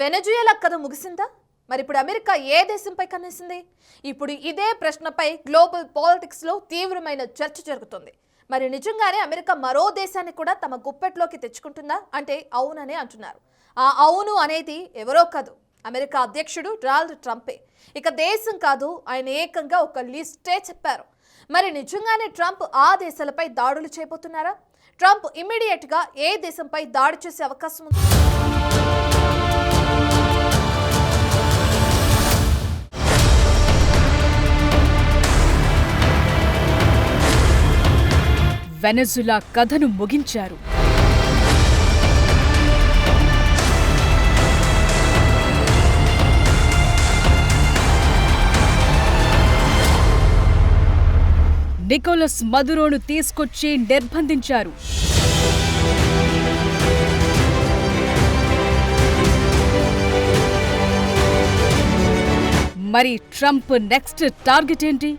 వెనజుయేలా కథ ముగిసిందా? మరి ఇప్పుడు అమెరికా ఏ దేశంపై కన్నేసింది? ఇప్పుడు ఇదే ప్రశ్నపై గ్లోబల్ పాలిటిక్స్ లో తీవ్రమైన చర్చ జరుగుతుంది. మరి నిజంగానే అమెరికా మరో దేశాన్ని కూడా తమ గుప్పెట్లోకి తెచ్చుకుంటుందా అంటే అవుననే అంటున్నారు. ఆ అవును అనేది ఎవరో కాదు, అమెరికా అధ్యక్షుడు డొనాల్డ్ ట్రంపే. ఇక దేశం కాదు, ఆయన ఏకంగా ఒక లిస్టే చెప్పారు. మరి నిజంగానే ట్రంప్ ఆ దేశాలపై దాడులు చేయబోతున్నారా? ట్రంప్ ఇమ్మీడియట్ గా ఏ దేశంపై దాడి చేసే అవకాశం ఉంది? వెనజులా కథను ముగించారు. నికోలస్ మదురోను తీసుకొచ్చి నిర్బంధించారు. మరి ట్రంప్ నెక్స్ట్ టార్గెట్ ఏంటి?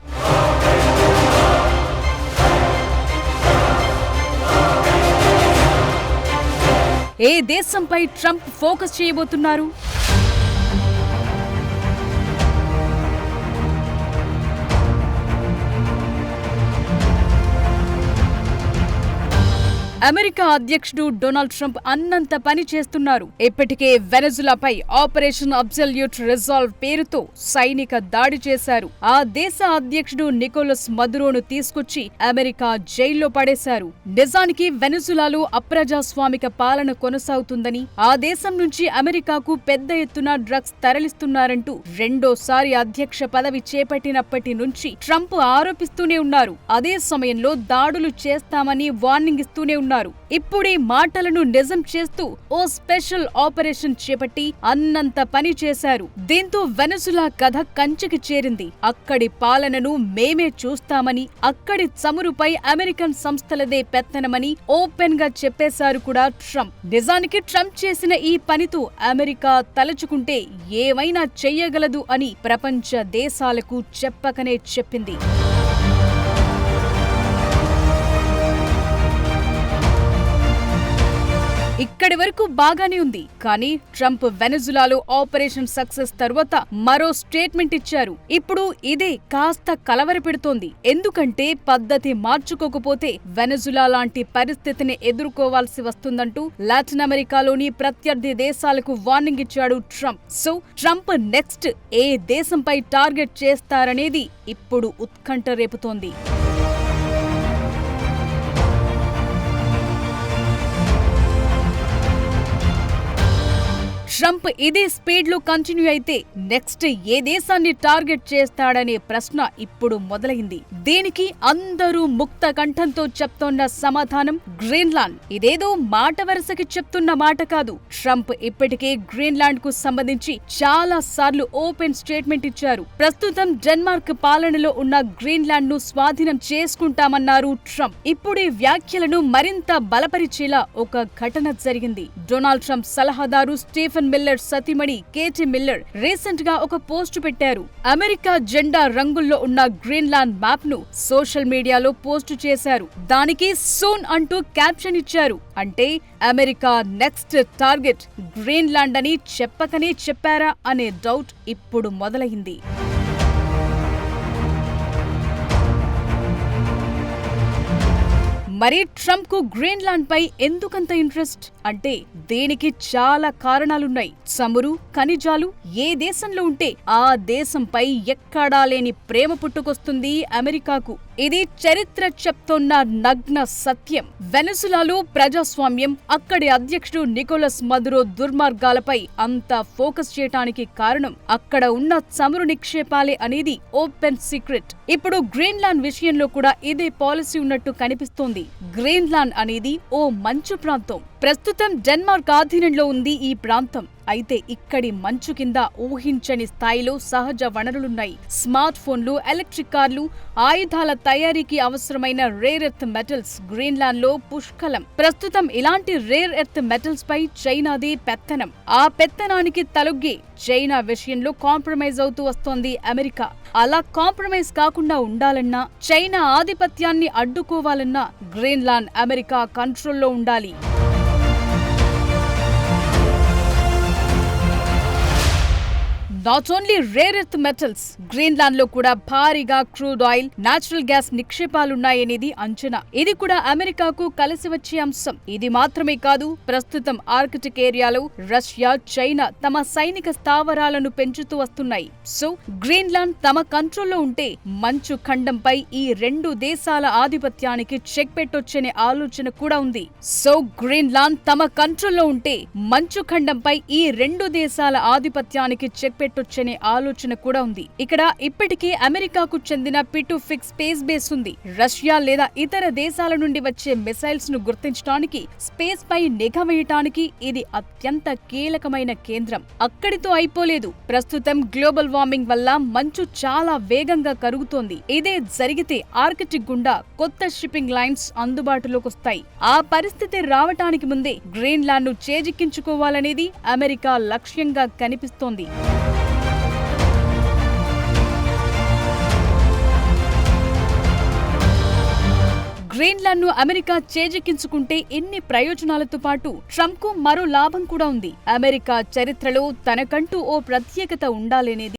ఏ దేశంపై ట్రంప్ ఫోకస్ చేయబోతున్నారు? అమెరికా అధ్యక్షుడు డొనాల్డ్ ట్రంప్ అన్నంత పని చేస్తున్నారు. ఇప్పటికే వెనజులాపై ఆపరేషన్ అబ్సల్యూట్ రిజాల్వ్ పేరుతో సైనిక దాడి చేశారు. ఆ దేశ అధ్యక్షుడు నికోలస్ మదురోను తీసుకొచ్చి అమెరికా జైల్లో పడేశారు. నిజానికి వెనజులాలో అప్రజాస్వామిక పాలన కొనసాగుతుందని, ఆ దేశం నుంచి అమెరికాకు పెద్ద ఎత్తున డ్రగ్స్ తరలిస్తున్నారంటూ రెండోసారి అధ్యక్ష పదవి చేపట్టినప్పటి నుంచి ట్రంప్ ఆరోపిస్తూనే ఉన్నారు. అదే సమయంలో దాడులు చేస్తామని వార్నింగ్ ఇస్తూనే ఉన్నారు. ఇప్పుడే మాటలను నిజం చేస్తూ ఓ స్పెషల్ ఆపరేషన్ చేపట్టి అన్నంత పని చేశారు. దీంతో వెనజులా కథ కంచికి చేరింది. అక్కడి పాలనను మేమే చూస్తామని, అక్కడి చమురుపై అమెరికన్ సంస్థలదే పెత్తనమని ఓపెన్ గా చెప్పేశారు కూడా ట్రంప్. నిజానికి ట్రంప్ చేసిన ఈ పనితో అమెరికా తలుచుకుంటే ఏమైనా చెయ్యగలదు అని ప్రపంచ దేశాలకు చెప్పకనే చెప్పింది. ఇక్కడి వరకు బాగానే ఉంది. కానీ ట్రంప్ వెనజులాలో ఆపరేషన్ సక్సెస్ తర్వాత మరో స్టేట్మెంట్ ఇచ్చారు. ఇప్పుడు ఇదే కాస్త కలవరపెడుతోంది. ఎందుకంటే పద్ధతి మార్చుకోకపోతే వెనజులా లాంటి పరిస్థితిని ఎదుర్కోవాల్సి వస్తుందంటూ లాటిన్ అమెరికాలోని ప్రత్యర్థి దేశాలకు వార్నింగ్ ఇచ్చాడు ట్రంప్. సో ట్రంప్ నెక్స్ట్ ఏ దేశంపై టార్గెట్ చేస్తారనేది ఇప్పుడు ఉత్కంఠ రేపుతోంది. ట్రంప్ ఇదే స్పీడ్ లో కంటిన్యూ అయితే నెక్స్ట్ ఏ దేశాన్ని టార్గెట్ చేస్తాడనే ప్రశ్న ఇప్పుడు మొదలైంది. దీనికి అందరూ ముక్త కంఠంతో చెప్తోన్న సమాధానం గ్రీన్లాండ్. ఇదేదో మాట వరుసకి చెప్తున్న మాట కాదు. ట్రంప్ ఇప్పటికే గ్రీన్లాండ్ కు సంబంధించి చాలా సార్లు ఓపెన్ స్టేట్మెంట్ ఇచ్చారు. ప్రస్తుతం డెన్మార్క్ పాలనలో ఉన్న గ్రీన్లాండ్ ను స్వాధీనం చేసుకుంటామన్నారు ట్రంప్. ఇప్పుడే వ్యాఖ్యలను మరింత బలపరిచేలా ఒక ఘటన జరిగింది. డొనాల్డ్ ట్రంప్ సలహాదారు స్టీఫెన్ మిల్లర్ సతీమణి కేటీ మిల్లర్ రీసెంట్ గా ఒక పోస్ట్ పెట్టారు. అమెరికా జెండా రంగుల్లో ఉన్న గ్రీన్లాండ్ మ్యాప్ ను సోషల్ మీడియాలో పోస్ట్ చేశారు. దానికి సూన్ అంటూ క్యాప్షన్ ఇచ్చారు. అంటే అమెరికా నెక్స్ట్ టార్గెట్ గ్రీన్లాండ్ అని చెప్పకనే చెప్పారా అనే డౌట్ ఇప్పుడు మొదలైంది. మరి ట్రంప్ కు గ్రీన్లాండ్ పై ఎందుకంత ఇంట్రెస్ట్ అంటే దీనికి చాలా కారణాలున్నాయి. చమురు, ఖనిజాలు ఏ దేశంలో ఉంటే ఆ దేశంపై ఎక్కడా లేని ప్రేమ పుట్టుకొస్తుంది అమెరికాకు. ఇది చరిత్ర చెప్తోన్న నగ్న సత్యం. వెనజులాలో ప్రజాస్వామ్యం, అక్కడి అధ్యక్షుడు నికోలస్ మదురో దుర్మార్గాలపై అంత ఫోకస్ చేయటానికి కారణం అక్కడ ఉన్న చమురు నిక్షేపాలే అనేది ఓపెన్ సీక్రెట్. ఇప్పుడు గ్రీన్లాండ్ విషయంలో కూడా ఇదే పాలసీ ఉన్నట్టు కనిపిస్తోంది. గ్రీన్లాండ్ అనేది ఓ మంచు ప్రాంతం. ప్రస్తుతం డెన్మార్క్ ఆధీనంలో ఉంది ఈ ప్రాంతం. అయితే ఇక్కడి మంచు కింద ఊహించని స్థాయిలో సహజ వనరులున్నాయి. స్మార్ట్ ఫోన్లు, ఎలక్ట్రిక్ కార్లు, ఆయుధాల తయారీకి అవసరమైన రేర్ ఎర్త్ మెటల్స్ గ్రీన్లాండ్ లో పుష్కలం. ప్రస్తుతం ఇలాంటి రేర్ ఎర్త్ మెటల్స్ పై చైనాది పెత్తనం. ఆ పెత్తనానికి తలొగ్గి చైనా విషయంలో కాంప్రమైజ్ అవుతూ వస్తోంది అమెరికా. అలా కాంప్రమైజ్ కాకుండా ఉండాలన్నా, చైనా ఆధిపత్యాన్ని అడ్డుకోవాలన్నా గ్రీన్లాండ్ అమెరికా కంట్రోల్లో ఉండాలి. Not only rare earth metals, Greenland లో కూడా భారీగా క్రూడ్ ఆయిల్, నాచురల్ గ్యాస్ నిక్షేపాలున్నాయనేది అంచనా. ఇది కూడా అమెరికాకు కలిసి వచ్చే అంశం. ఇది మాత్రమే కాదు, ప్రస్తుతం ఆర్కిటిక్ ఏరియాలో రష్యా, చైనా తమ సైనిక స్థావరాలను పెంచుతూ వస్తున్నాయి. సో గ్రీన్లాండ్ తమ కంట్రోల్లో ఉంటే మంచు ఖండంపై ఈ రెండు దేశాల ఆధిపత్యానికి చెక్ పెట్టొచ్చనే ఆలోచన కూడా ఉంది. సో గ్రీన్లాండ్ తమ కంట్రోల్లో ఉంటే మంచు ఖండంపై ఈ రెండు దేశాల ఆధిపత్యానికి చెక్ పెట్టొచ్చనే ఆలోచన కూడా ఉంది. ఇక్కడ ఇప్పటికే అమెరికాకు చెందిన పిటుఫిక్ స్పేస్ బేస్ ఉంది. రష్యా లేదా ఇతర దేశాల నుండి వచ్చే మిసైల్స్ ను గుర్తించడానికి, స్పేస్ పై నిఘా వేయటానికి ఇది అత్యంత కీలకమైన కేంద్రం. అక్కడితో అయిపోలేదు. ప్రస్తుతం గ్లోబల్ వార్మింగ్ వల్ల మంచు చాలా వేగంగా కరుగుతోంది. ఇదే జరిగితే ఆర్కిటిక్ గుండా కొత్త షిప్పింగ్ లైన్స్ అందుబాటులోకి వస్తాయి. ఆ పరిస్థితి రావటానికి ముందే గ్రీన్లాండ్ ను చేజిక్కించుకోవాలనేది అమెరికా లక్ష్యంగా కనిపిస్తోంది. గ్రీన్లాండ్ ను అమెరికా చేజిక్కించుకుంటే ఎన్ని ప్రయోజనాలతో పాటు ట్రంప్ కు మరో లాభం కూడా ఉంది. అమెరికా చరిత్రలో తనకంటూ ఓ ప్రత్యేకత ఉండాలనేది